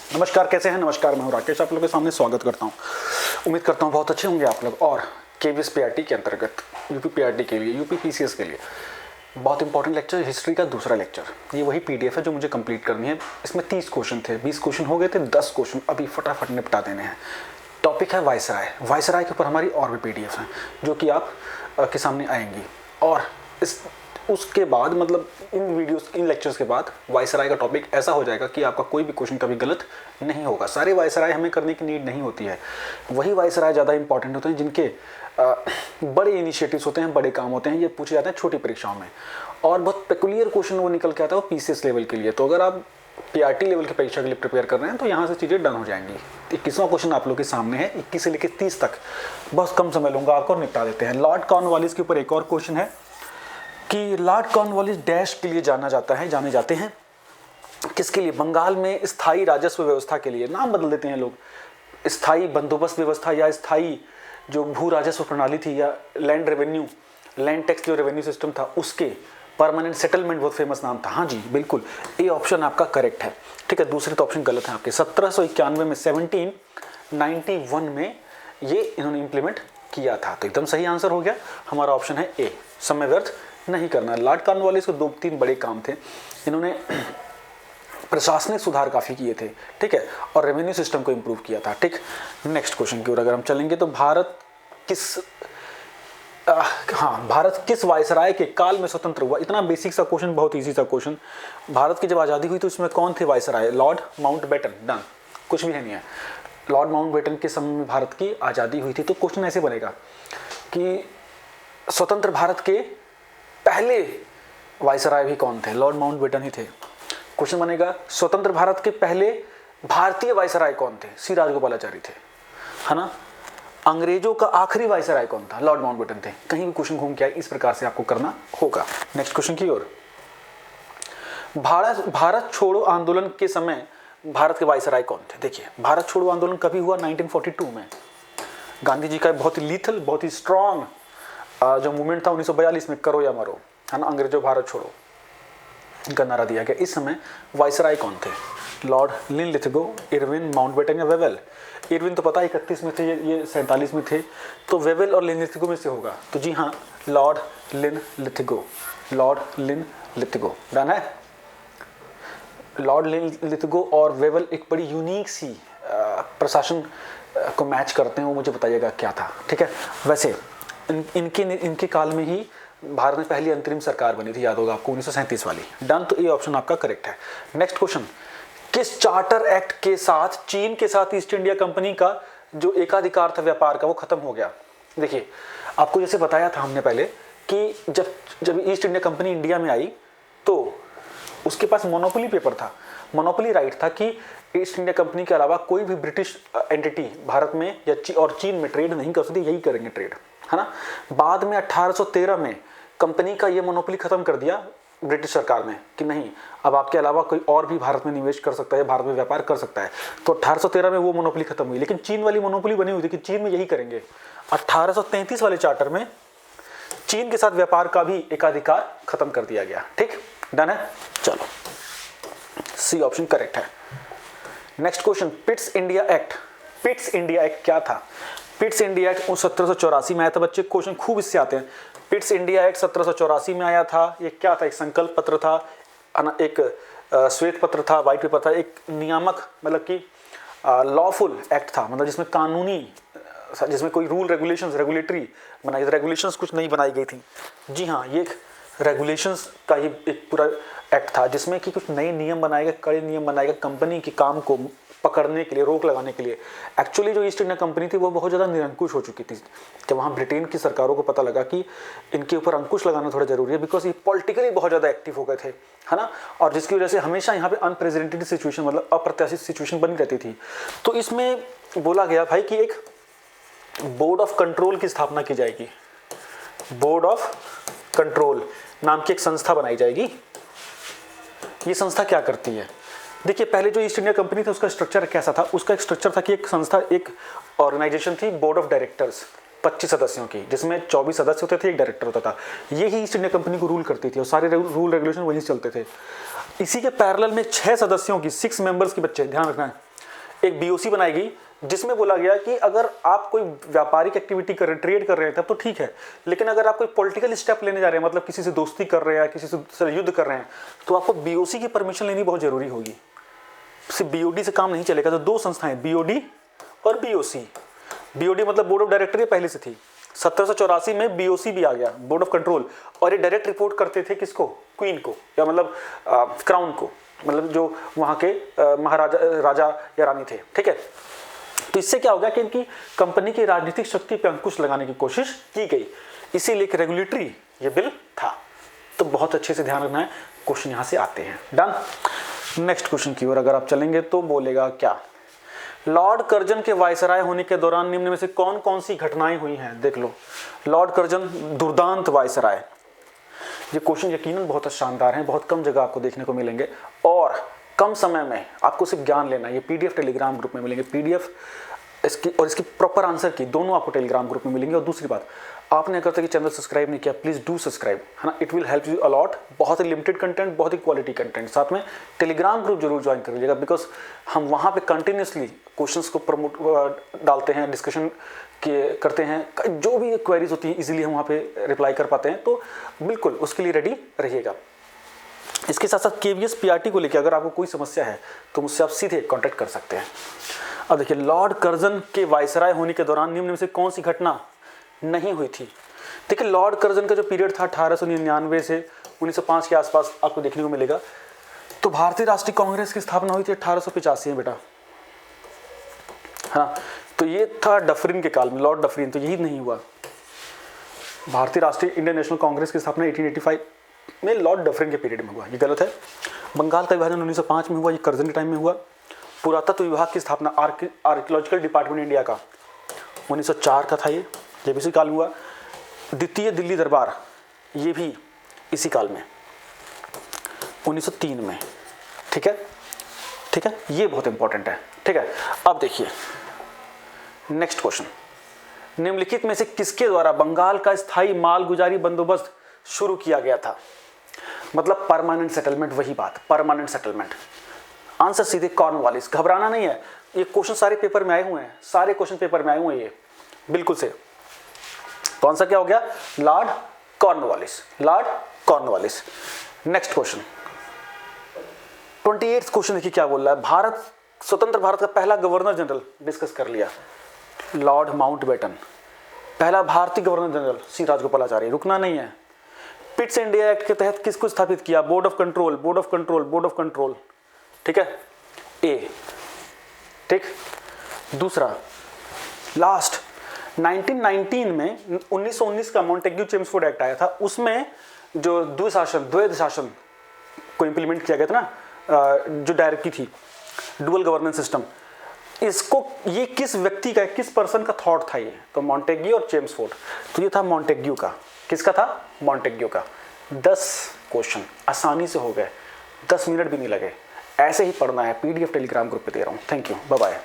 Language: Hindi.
नमस्कार, कैसे हैं? नमस्कार, मैं हूं राकेश, आप लोगों के सामने स्वागत करता हूं। उम्मीद करता हूं बहुत अच्छे होंगे आप लोग। और केवीएस पीआरटी के अंतर्गत यूपी पीआरटी के लिए, यूपी पीसीएस के लिए बहुत इंपॉर्टेंट लेक्चर, हिस्ट्री का दूसरा लेक्चर। ये वही पीडीएफ है जो मुझे कंप्लीट करनी है। इसमें 30 क्वेश्चन थे, 20 क्वेश्चन हो गए थे, 10 क्वेश्चन अभी फटाफट निपटा देने हैं। टॉपिक है वायसराय। वायसराय के ऊपर हमारी और भी पीडीएफ हैं जो कि आप के सामने आएंगी। और उसके बाद मतलब इन लेक्चर्स के बाद वायसराय का टॉपिक ऐसा हो जाएगा कि आपका कोई भी क्वेश्चन कभी गलत नहीं होगा। सारे वायसराय हमें करने की नीड नहीं होती है। वही वायसराय ज़्यादा इंपॉर्टेंट होते हैं जिनके बड़े इनिशिएटिव्स होते हैं, बड़े काम होते हैं, ये पूछे जाते हैं छोटी परीक्षाओं में। और बहुत पेकुलियर क्वेश्चन वो निकल के आता है वो पीसीएस लेवल के लिए। तो अगर आप पीआरटी लेवल की परीक्षा के लिए प्रिपेयर कर रहे हैं तो यहाँ से चीज़ें डन हो जाएंगी। 21वां क्वेश्चन आप लोग के सामने है, 21 से लेकर 30 तक। बहुत कम समय लूँगा आपको, निपटा देते हैं। लॉर्ड कॉर्नवालिस के ऊपर एक और क्वेश्चन है कि लॉर्ड कॉर्नवालिस डैश के लिए जाने जाते हैं। किसके लिए? बंगाल में स्थायी राजस्व व्यवस्था के लिए। नाम बदल देते हैं लोग, स्थायी बंदोबस्त व्यवस्था या स्थायी जो भू राजस्व प्रणाली थी या लैंड टैक्स जो रेवेन्यू सिस्टम था उसके परमानेंट सेटलमेंट बहुत फेमस नाम था। हाँ जी बिल्कुल, ये ऑप्शन आपका करेक्ट है। ठीक है, दूसरे तो ऑप्शन गलत है आपके। 1791 में 1791 में ये इन्होंने इंप्लीमेंट किया था, तो एकदम सही आंसर हो गया। हमारा ऑप्शन है ए। समय व्यर्थ नहीं करना। लॉर्ड कॉर्नवालिस को 2-3 बड़े काम थे। इन्होंने प्रशासनिक सुधार काफ़ी किए थे, ठीक है, और रेवेन्यू सिस्टम को इम्प्रूव किया था। ठीक, नेक्स्ट क्वेश्चन की ओर अगर हम चलेंगे तो भारत किस वायसराय के काल में स्वतंत्र हुआ? इतना बेसिक सा क्वेश्चन, बहुत इजी सा क्वेश्चन। भारत की जब आज़ादी हुई तो इसमें कौन थे वायसराय? Lord Mountbatten. डन, कुछ भी है नहीं है। लॉर्ड माउंटबेटन के समय में भारत की आज़ादी हुई थी। तो क्वेश्चन ऐसे बनेगा कि स्वतंत्र भारत के पहले वायसराय भी कौन थे? लॉर्ड माउंटबेटन ही थे। क्वेश्चन बनेगा स्वतंत्र भारत के पहले भारतीय वायसराय कौन थे? सी राजगोपालाचारी थे, है ना। अंग्रेजों का आखिरी वायसराय कौन था? लॉर्ड माउंटबेटन थे। कहीं भी क्वेश्चन घूम के आए, इस प्रकार से आपको करना होगा। नेक्स्ट क्वेश्चन की ओर। भारत छोड़ो आंदोलन के समय भारत के वायसराय कौन थे? देखिए, भारत छोड़ो आंदोलन कभी हुआ? 1942 में। गांधी जी का बहुत ही लीथल, बहुत ही स्ट्रॉन्ग जो मूवमेंट था 1942 में, करो या मरो, है ना, अंग्रेजों भारत छोड़ो का नारा दिया गया। इस समय वायसराय कौन थे? लॉर्ड लिनलिथगो, इरविन, माउंटबेटन या वेवेल? इरविन तो पता 31 में थे, ये 47 में थे, तो वेवेल और लिनलिथगो में से होगा। तो जी हाँ, Lord Linlithgow. Lord Linlithgow done है। लॉर्ड लिनलिथगो और वेवेल एक बड़ी यूनिक सी प्रशासन को मैच करते हैं, वो मुझे बताइएगा क्या था। ठीक है, वैसे इनके काल में ही भारत में पहली अंतरिम सरकार बनी थी, याद होगा आपको, 1937 वाली। डन, तो ये ऑप्शन आपका करेक्ट है। नेक्स्ट क्वेश्चन, किस चार्टर एक्ट के साथ चीन के साथ ईस्ट इंडिया कंपनी का जो एकाधिकार था व्यापार का वो खत्म हो गया? देखिए, आपको जैसे बताया था हमने पहले कि जब ईस्ट इंडिया कंपनी इंडिया में आई तो उसके पास मोनोपोली पेपर था, मोनोपोली राइट था कि ईस्ट इंडिया कंपनी के अलावा कोई भी ब्रिटिश एंटिटी भारत में या और चीन में ट्रेड नहीं कर सकती, यही करेंगे ट्रेड, है ना। बाद में 1813 में कंपनी का ये मोनोपोली खत्म कर दिया ब्रिटिश सरकार ने कि नहीं, अब आपके अलावा कोई और भी भारत में निवेश कर सकता है, भारत में व्यापार कर सकता है। तो 1813 में वो मोनोपोली खत्म हुई, लेकिन चीन वाली मोनोपोली बनी हुई थी कि चीन में यही करेंगे। 1833 वाले चार्टर में चीन के साथ व्यापार का भी एकाधिकार खत्म कर दिया गया। ठीक, डन है। चलो, सी ऑप्शन करेक्ट है। Next question, Pitt's India act. Pitt's India act क्या था? पिट्स इंडिया एक्ट 1784 में आया था। बच्चे क्वेश्चन खूब इससे आते हैं। पिट्स इंडिया एक्ट 1784 में आया था। ये क्या था? एक संकल्प पत्र था, एक श्वेत पत्र था, व्हाइट पेपर था, एक नियामक मतलब कि लॉफुल एक्ट था, मतलब जिसमें कानूनी, जिसमें कोई रूल रेगुलेटरी बनाई, रेगुलेशंस कुछ नहीं बनाई गई थी। जी हाँ, ये एक रेगुलेशंस का ही एक पूरा एक्ट था जिसमें कि कुछ नए नियम बनाए गए, कड़े नियम बनाए गए कंपनी के काम को पकड़ने के लिए, रोक लगाने के लिए। एक्चुअली जो ईस्ट इंडिया कंपनी थी वो बहुत ज़्यादा निरंकुश हो चुकी थी। जब वहाँ ब्रिटेन की सरकारों को पता लगा कि इनके ऊपर अंकुश लगाना थोड़ा जरूरी है, बिकॉज ये पॉलिटिकली बहुत ज़्यादा एक्टिव हो गए थे, है ना, और जिसकी वजह से हमेशा यहाँ पे अनप्रेसिडेंटेड सिचुएशन, मतलब अप्रत्याशित सिचुएशन बनी रहती थी। तो इसमें बोला गया भाई कि एक बोर्ड ऑफ कंट्रोल की स्थापना की जाएगी। बोर्ड ऑफ कंट्रोल नाम की एक संस्था बनाई जाएगी। ये संस्था क्या करती है? देखिए, पहले जो ईस्ट इंडिया कंपनी था उसका स्ट्रक्चर कैसा था? उसका एक स्ट्रक्चर था कि एक संस्था, एक ऑर्गेनाइजेशन थी, बोर्ड ऑफ डायरेक्टर्स 25 सदस्यों की, जिसमें 24 सदस्य होते थे, एक डायरेक्टर होता था। ये ही ईस्ट इंडिया कंपनी को रूल करती थी और सारे रूल रेगुलेशन वहीं से चलते थे। इसी के पैरेलल में 6 सदस्यों की, 6 मेंबर्स की, बच्चे ध्यान रखना है, एक बीओसी बनाएगी जिसमें बोला गया कि अगर आप कोई व्यापारिक एक्टिविटी कर रहे हैं, ट्रेड कर रहे हैं तब तो ठीक है, लेकिन अगर आप कोई पॉलिटिकल स्टेप लेने जा रहे हैं, मतलब किसी से दोस्ती कर रहे हैं, किसी से युद्ध कर रहे हैं, तो आपको बीओसी की परमिशन लेनी बहुत जरूरी होगी। सिर्फ बीओडी से काम नहीं चलेगा। तो दो संस्थाएं, बीओडी और बीओसी। बीओडी मतलब बोर्ड ऑफ डायरेक्टर, ये पहले से थी। 1784 में बीओसी भी आ गया, बोर्ड ऑफ कंट्रोल, और ये डायरेक्ट रिपोर्ट करते थे किसको? क्वीन को, या मतलब क्राउन को, मतलब जो वहाँ के महाराजा, राजा या रानी थे। ठीक है, तो इससे क्या हो गया कि इनकी कंपनी की राजनीतिक शक्ति पर अंकुश लगाने की कोशिश की गई, इसीलिए एक रेगुलेटरी ये बिल था। तो बहुत अच्छे से ध्यान रखना है, क्वेश्चन यहाँ से आते हैं। डन। नेक्स्ट क्वेश्चन की ओर अगर आप चलेंगे तो बोलेगा क्या? लॉर्ड कर्जन के वायसराय होने के दौरान निम्न में से कौन कौन सी घटनाएं हुई हैं? देख लो, लॉर्ड कर्जन दुर्दांत वायसराय। ये क्वेश्चन यकीनन बहुत शानदार हैं, बहुत कम जगह आपको देखने को मिलेंगे और कम समय में आपको सिर्फ ज्ञान लेना है। ये पीडीएफ टेलीग्राम ग्रुप में मिलेंगे, पीडीएफ इसकी और इसकी प्रॉपर आंसर की दोनों आपको टेलीग्राम ग्रुप में मिलेंगे। और दूसरी बात, आपने अगर तक चैनल सब्सक्राइब नहीं किया, प्लीज़ डू सब्सक्राइब, है ना, it will help you a lot. बहुत ही लिमिटेड कंटेंट, बहुत ही क्वालिटी कंटेंट। साथ में टेलीग्राम ग्रुप जरूर ज्वाइन कर लीजिएगा, बिकॉज हम वहाँ पे कंटिन्यूसली क्वेश्चंस को प्रमोट डालते हैं, डिस्कशन करते हैं, जो भी क्वेरीज होती हैं इजीली हम वहाँ पे रिप्लाई कर पाते हैं। तो बिल्कुल उसके लिए रेडी रहिएगा। इसके साथ साथ केवीएस पीआरटी को लेकर अगर आपको कोई समस्या है तो मुझसे आप सीधे कॉन्टैक्ट कर सकते हैं। अब देखिए, लॉर्ड कर्जन के वायसराय होने के दौरान निम्न में से कौन सी घटना नहीं हुई थी? देखिए, लॉर्ड कर्जन का जो पीरियड था 1899 से 1905 के आसपास आपको देखने को मिलेगा। तो भारतीय राष्ट्रीय कांग्रेस की स्थापना हुई थी 1885 में बेटा, हाँ। तो ये था डफरिन के काल में, लॉर्ड डफरिन। तो यही नहीं हुआ। भारतीय राष्ट्रीय इंडियन नेशनल कांग्रेस की स्थापना 1885 में लॉर्ड डफरिन के पीरियड में हुआ, ये गलत है। बंगाल का विभाजन 1905 में हुआ, ये कर्जन के टाइम में हुआ। पुरातत्व विभाग की स्थापना, आर्कियोलॉजिकल डिपार्टमेंट इंडिया का 1904 का था, ये भी इसी काल में हुआ। द्वितीय दिल्ली दरबार, ये भी इसी काल में 1903 में। ठीक है, ठीक है, ये बहुत इंपॉर्टेंट है। ठीक है, अब देखिए नेक्स्ट क्वेश्चन, निम्नलिखित में से किसके द्वारा बंगाल का स्थायी मालगुजारी बंदोबस्त शुरू किया गया था? मतलब परमानेंट सेटलमेंट, वही बात, परमानेंट सेटलमेंट। आंसर सीधे कॉर्नवालिस। घबराना नहीं है, ये क्वेश्चन सारे पेपर में आए हुए हैं, सारे क्वेश्चन पेपर में आए हुए हैं ये, बिल्कुल से। तो आंसर क्या हो गया? Lord Cornwallis, Lord Cornwallis. Next question 28 question देखिए क्या बोल रहा है। भारत, स्वतंत्र भारत का पहला गवर्नर जनरल डिस्कस कर लिया, लॉर्ड माउंटबेटन। पहला भारतीय गवर्नर जनरल सी राजगोपालाचारी। रुकना नहीं है। पिट्स इंडिया एक्ट के तहत किसको स्थापित किया? Board of control, board of control, board of control. ठीक है, ए। ठीक, दूसरा लास्ट 1919 में 1919 का मॉन्टेग्यू चेम्सफोर्ड एक्ट आया था, उसमें जो द्वैध शासन को इंप्लीमेंट किया गया था ना, जो डायरेक्टरी थी, डुअल गवर्नेंस सिस्टम, इसको, ये किस व्यक्ति का, किस पर्सन का थॉट था ये? तो मॉन्टेग्यू और चेम्सफोर्ड। तो ये था मॉन्टेग्यू का। किसका था? मॉन्टेग्यू का। 10 क्वेश्चन आसानी से हो गए, 10 मिनट भी नहीं लगे। ऐसे ही पढ़ना है, पीडीएफ टेलीग्राम ग्रुप पे दे रहा हूँ। Thank you, bye bye.